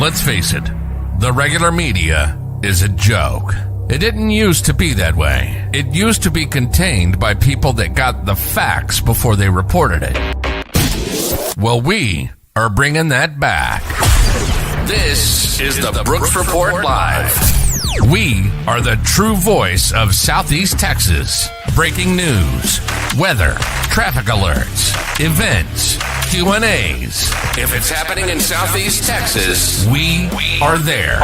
Let's face it, the regular media is a joke. It didn't used to be that way. It used to be contained by people that got the facts before they reported it. Well, we are bringing that back. This is the Brooks Report Live. We are the true voice of Southeast Texas. Breaking news, weather, traffic alerts, events, Q&As. If it's happening in Southeast Texas, we are there.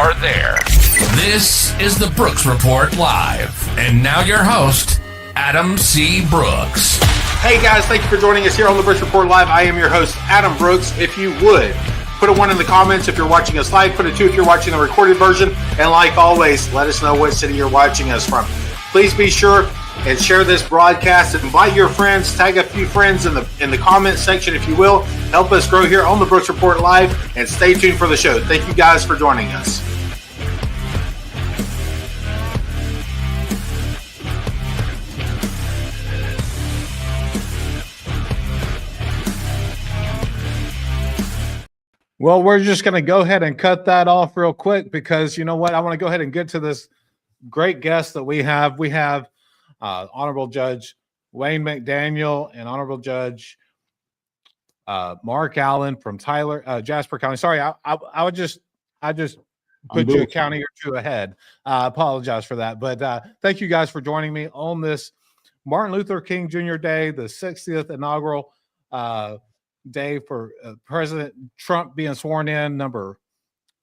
This is the Brooks Report Live. And now your host, Adam C. Brooks. Hey guys, thank you for joining us here on the Brooks Report Live. I am your host, Adam Brooks. If you would, put a 1 in the comments if you're watching us live, put a 2 if you're watching the recorded version, and like always, let us know what city you're watching us from. Please be sure and share this broadcast. Invite your friends, tag a few friends in the comment section if you will. Help us grow here on the Brooks Report Live, and stay tuned for the show. Thank you guys for joining us. Well, we're just going to go ahead and cut that off real quick because you know what? I want to go ahead and get to this great guest that we have. We have Honorable Judge Wayne McDaniel and Honorable Judge Mark Allen from Jasper County. Sorry, I just put you a county or two ahead. I apologize for that. But thank you guys for joining me on this Martin Luther King Jr. Day, the 60th inaugural day for President Trump being sworn in, number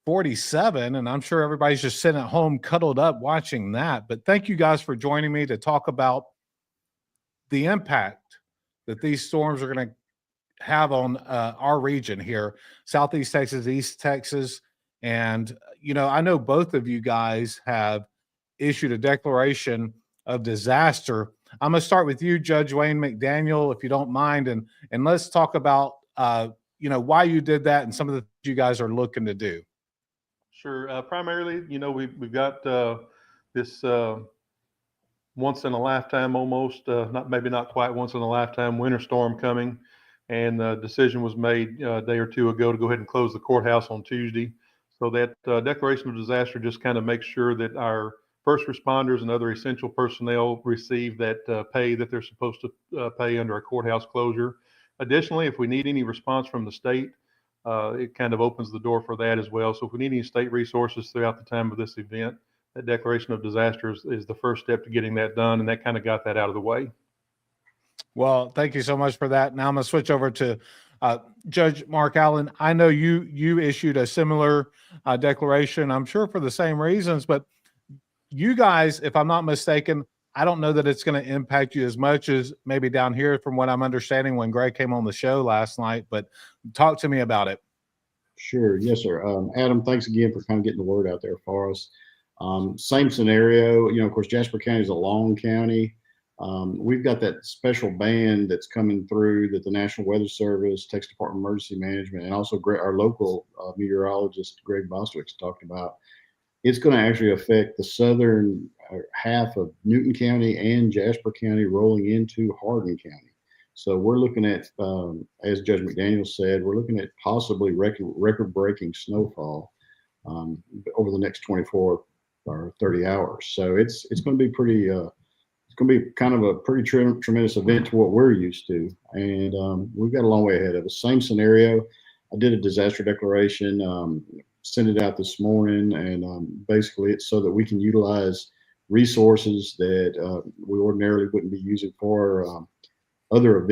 47, and I'm sure everybody's just sitting at home cuddled up watching that. But thank you guys for joining me to talk about the impact that these storms are going to have on our region here, Southeast Texas, East Texas. And, you know, I know both of you guys have issued a declaration of disaster. I'm going to start with you, Judge Wayne McDaniel, if you don't mind, and let's talk about, you know, why you did that and some of the things you guys are looking to do. Sure. Primarily, you know, we've got this once in a lifetime, almost not quite once in a lifetime winter storm coming, and the decision was made a day or two ago to go ahead and close the courthouse on Tuesday. So that declaration of disaster just kind of makes sure that our first responders and other essential personnel receive that pay that they're supposed to pay under a courthouse closure. Additionally, if we need any response from the state, it kind of opens the door for that as well. So if we need any state resources throughout the time of this event, that declaration of disaster is the first step to getting that done, and that kind of got that out of the way. Well, thank you so much for that. Now I'm going to switch over to Judge Mark Allen. I know you issued a similar declaration, I'm sure for the same reasons, but you guys, if I'm not mistaken, I don't know that it's going to impact you as much as maybe down here from what I'm understanding when Greg came on the show last night, but talk to me about it. Sure. Yes, sir. Adam, thanks again for kind of getting the word out there for us. Same scenario, you know, of course, Jasper County is a long county. We've got that special band that's coming through that the National Weather Service, Texas Department of Emergency Management, and also our local meteorologist, Greg Bostwick's talked about. It's going to actually affect the southern half of Newton County and Jasper County rolling into Hardin County. So we're looking at, as Judge McDaniel said, we're looking at possibly record-breaking snowfall over the next 24 or 30 hours. So it's going to be pretty, it's going to be kind of a pretty tremendous event to what we're used to. And we've got a long way ahead of us. Same scenario. I did a disaster declaration, sent it out this morning, and basically it's so that we can utilize resources that we ordinarily wouldn't be using for other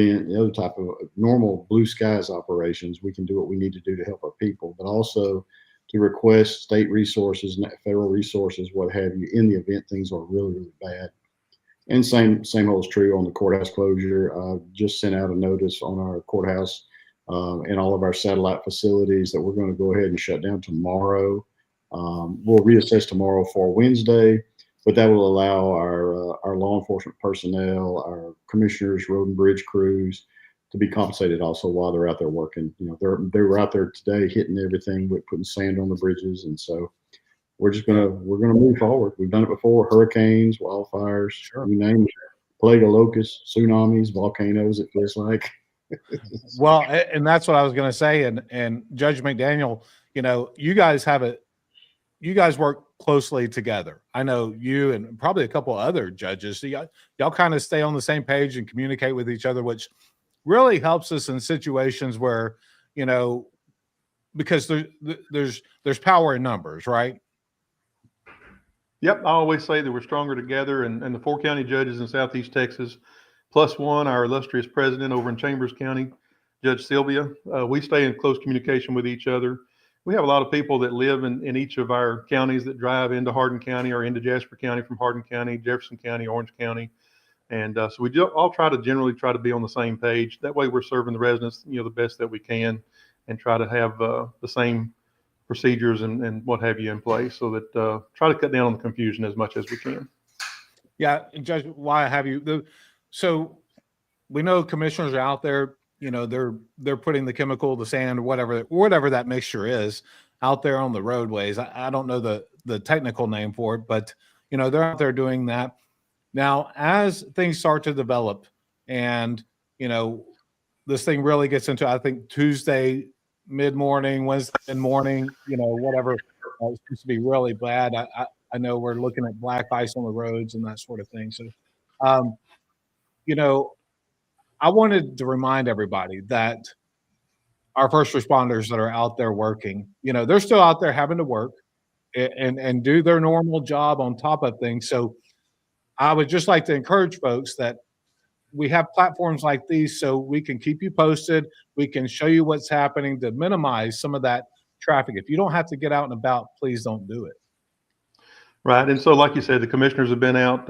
type of normal blue skies operations. We can do what we need to do to help our people, but also to request state resources, federal resources, what have you, in the event things are really, really bad. And same holds true on the courthouse closure. Just sent out a notice on our courthouse and all of our satellite facilities that we're going to go ahead and shut down tomorrow. We'll reassess tomorrow for Wednesday, but that will allow our law enforcement personnel, our commissioners, road and bridge crews, to be compensated also while they're out there working. You know, they were out there today hitting everything, putting sand on the bridges, and so we're gonna move forward. We've done it before: hurricanes, wildfires, sure, you name it, plague of locusts, tsunamis, volcanoes. It feels like. Well, and that's what I was going to say. And Judge McDaniel, you know, you guys have it. You guys work closely together. I know you and probably a couple other judges. So y'all kind of stay on the same page and communicate with each other, which really helps us in situations where, you know, because there's power in numbers, right? Yep, I always say that we're stronger together, and the 4 county judges in Southeast Texas, plus one, our illustrious president over in Chambers County, Judge Sylvia, we stay in close communication with each other. We have a lot of people that live in each of our counties that drive into Hardin County or into Jasper County from Hardin County, Jefferson County, Orange County. And so we all generally try to be on the same page. That way we're serving the residents, you know, the best that we can, and try to have the same procedures and what have you in place, so that try to cut down on the confusion as much as we can. Yeah, Judge, why have you? So we know commissioners are out there. You know, they're putting the chemical, the sand, whatever that mixture is, out there on the roadways. I don't know the technical name for it, but you know, they're out there doing that. Now, as things start to develop, and you know, this thing really gets into, I think, Tuesday mid-morning, Wednesday morning, you know, whatever, it's supposed to be really bad. I know we're looking at black ice on the roads and that sort of thing. So, you know, I wanted to remind everybody that our first responders that are out there working, you know, they're still out there having to work and do their normal job on top of things. So I would just like to encourage folks that we have platforms like these so we can keep you posted. We can show you what's happening to minimize some of that traffic. If you don't have to get out and about, please don't do it. Right. And so, like you said, the commissioners have been out.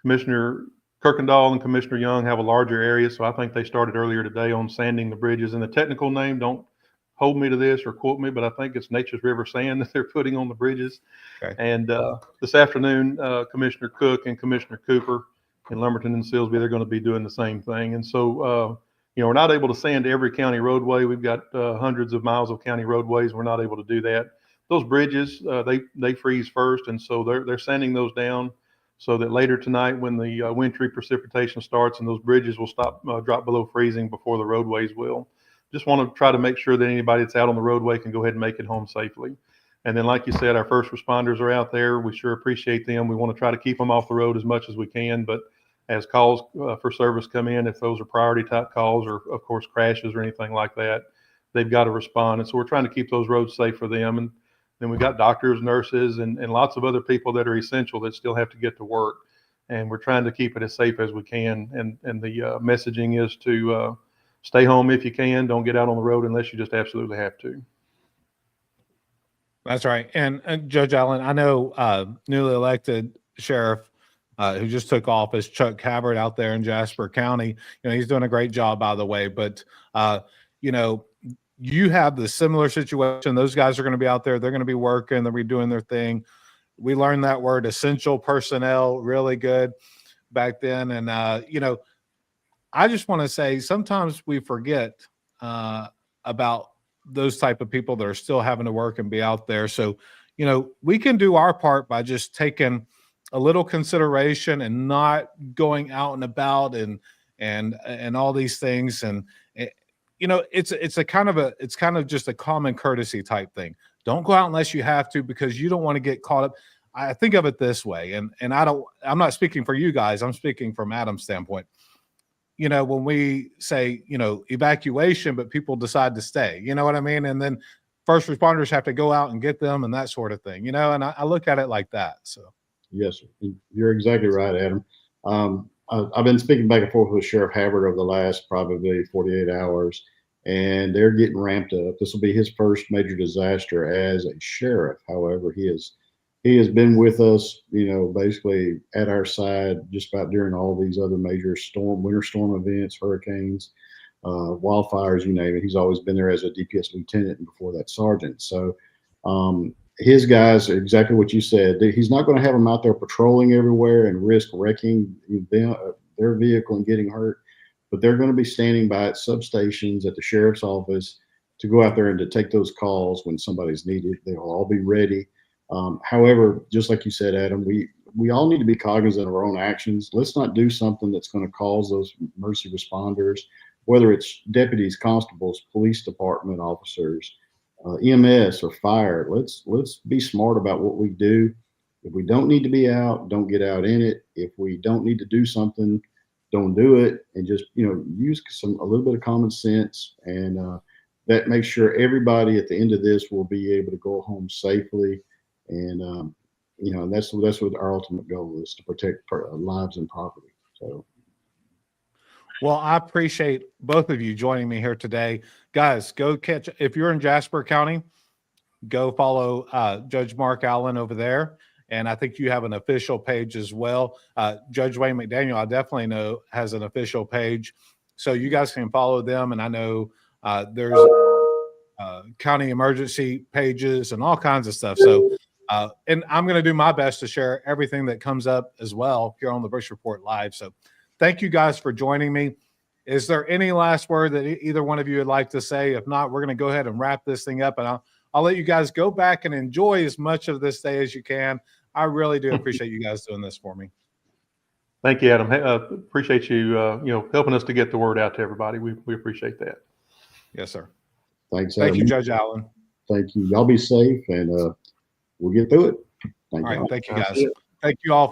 Commissioner Kirkendall and Commissioner Young have a larger area. So I think they started earlier today on sanding the bridges. And the technical name, don't hold me to this or quote me, but I think it's Nature's River sand that they're putting on the bridges. Okay. And this afternoon, Commissioner Cook and Commissioner Cooper in Lumberton and Silsbee, they're going to be doing the same thing. And so, you know, we're not able to sand every county roadway. We've got hundreds of miles of county roadways. We're not able to do that. Those bridges, they freeze first, and so they're sanding those down so that later tonight, when the wintry precipitation starts, and those bridges will drop below freezing before the roadways will. Just want to try to make sure that anybody that's out on the roadway can go ahead and make it home safely. And then, like you said, our first responders are out there. We sure appreciate them. We want to try to keep them off the road as much as we can, but as calls for service come in, if those are priority type calls or, of course, crashes or anything like that, they've got to respond. And so we're trying to keep those roads safe for them. And then we've got doctors, nurses, and lots of other people that are essential that still have to get to work. And we're trying to keep it as safe as we can. And the messaging is to stay home if you can. Don't get out on the road unless you just absolutely have to. That's right. And Judge Allen, I know newly elected sheriff who just took office, Chuck Cabot, out there in Jasper County. You know, he's doing a great job, by the way. But, you know, you have the similar situation. Those guys are going to be out there. They're going to be working. They'll be doing their thing. We learned that word, essential personnel, really good back then. And, you know, I just want to say sometimes we forget about those type of people that are still having to work and be out there. So, you know, we can do our part by just taking a little consideration and not going out and about and all these things. And you know, it's kind of just a common courtesy type thing. Don't go out unless you have to, because you don't want to get caught up. I think of it this way, and I'm not speaking for you guys. I'm speaking from Adam's standpoint. You know, when we say, you know, evacuation, but people decide to stay, you know what I mean? And then first responders have to go out and get them and that sort of thing, you know, and I look at it like that. So. Yes, sir. You're exactly right, Adam. I've been speaking back and forth with Sheriff Havard over the last probably 48 hours, and they're getting ramped up. This will be his first major disaster as a sheriff. However, he has been with us, you know, basically at our side just about during all these other major winter storm events, hurricanes, wildfires, you name it. He's always been there as a DPS lieutenant and before that sergeant. So his guys are exactly what you said. He's not going to have them out there patrolling everywhere and risk wrecking their vehicle and getting hurt, but they're going to be standing by at substations at the sheriff's office to go out there and to take those calls when somebody's needed. They'll all be ready. However, just like you said, Adam, we all need to be cognizant of our own actions. Let's not do something that's going to cause those emergency responders, whether it's deputies, constables, police department officers, EMS or fire. Let's be smart about what we do. If we don't need to be out, don't get out in it. If we don't need to do something, don't do it, and just use a little bit of common sense, and that makes sure everybody at the end of this will be able to go home safely. And that's what our ultimate goal is, to protect lives and property. So. Well, I appreciate both of you joining me here today. Guys, go catch, if you're in Jasper County, go follow Judge Mark Allen over there. And I think you have an official page as well. Judge Wayne McDaniel, I definitely know, has an official page. So you guys can follow them. And I know there's county emergency pages and all kinds of stuff. So, and I'm going to do my best to share everything that comes up as well here on the Bush Report Live. So thank you guys for joining me. Is there any last word that either one of you would like to say? If not, we're going to go ahead and wrap this thing up, and I'll let you guys go back and enjoy as much of this day as you can. I really do appreciate you guys doing this for me. Thank you, Adam. Appreciate you, helping us to get the word out to everybody. We appreciate that. Yes, sir. Thanks, Adam. Thank you, Judge Allen. Thank you. Y'all be safe, and we'll get through it. All right. Thank you, guys. Thank you all.